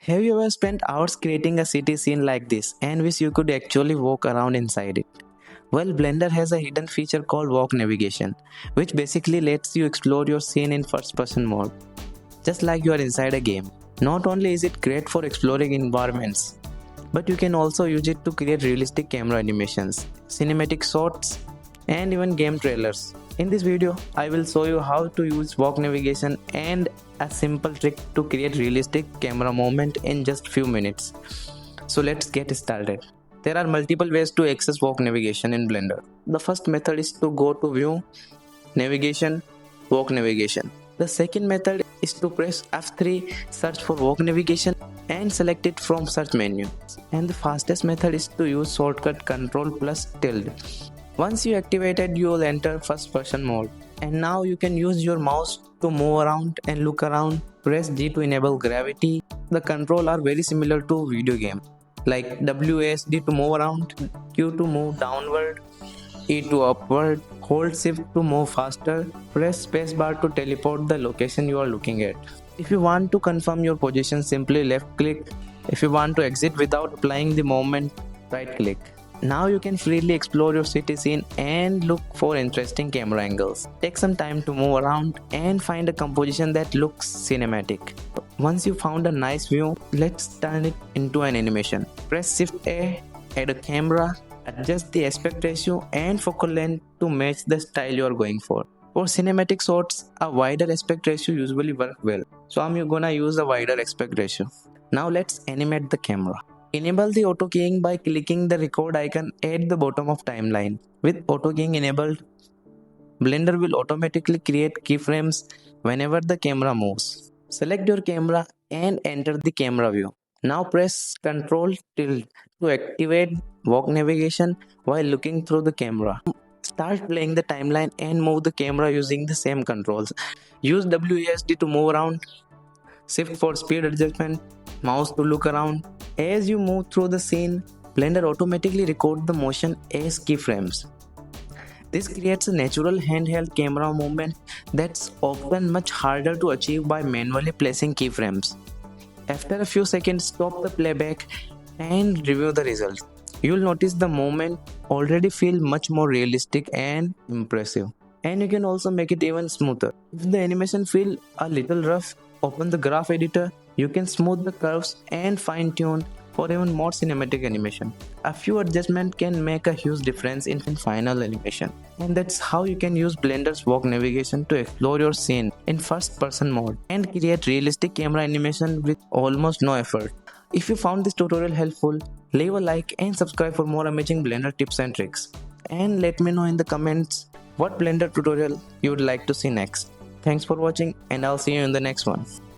Have you ever spent hours creating a city scene like this and wish you could actually walk around inside it? Well, Blender has a hidden feature called walk navigation, which basically lets you explore your scene in first person mode, just like you are inside a game. Not only is it great for exploring environments, but you can also use it to create realistic camera animations, cinematic shots, and even game trailers. In this video, I will show you how to use walk navigation and a simple trick to create realistic camera movement in just few minutes. So let's get started. There are multiple ways to access walk navigation in Blender. The first method is to go to View, Navigation, Walk Navigation. The second method is to press F3, search for walk navigation and select it from search menu. And the fastest method is to use shortcut Ctrl plus tilde. Once you activate it, you will enter first person mode. And now you can use your mouse to move around and look around. Press G to enable gravity. The controls are very similar to video game, like WASD to move around, Q to move downward, E to upward, hold shift to move faster, press spacebar to teleport the location you are looking at. If you want to confirm your position, simply left click. If you want to exit without applying the movement, right click. Now you can freely explore your city scene and look for interesting camera angles. Take some time to move around and find a composition that looks cinematic. Once you found a nice view, let's turn it into an animation. Press Shift A, add a camera, adjust the aspect ratio and focal length to match the style you are going for. For cinematic shots, a wider aspect ratio usually works well. So I'm gonna use a wider aspect ratio. Now let's animate the camera. Enable the auto keying by clicking the record icon at the bottom of timeline. With auto keying enabled, Blender will automatically create keyframes whenever the camera moves. Select your camera and enter the camera view. Now press Ctrl tilde to activate walk navigation while looking through the camera. Start playing the timeline and move the camera using the same controls. Use WASD to move around, Shift for speed adjustment, mouse to look around. As you move through the scene, Blender automatically records the motion as keyframes. This creates a natural handheld camera movement that's often much harder to achieve by manually placing keyframes. After a few seconds, stop the playback and review the results. You'll notice the movement already feel much more realistic and impressive. And you can also make it even smoother. If the animation feel a little rough, open the graph editor. You can smooth the curves and fine tune for even more cinematic animation. A few adjustments can make a huge difference in final animation. And that's how you can use Blender's walk navigation to explore your scene in first person mode and create realistic camera animation with almost no effort. If you found this tutorial helpful, leave a like and subscribe for more amazing Blender tips and tricks. And let me know in the comments what Blender tutorial you would like to see next. Thanks for watching and I'll see you in the next one.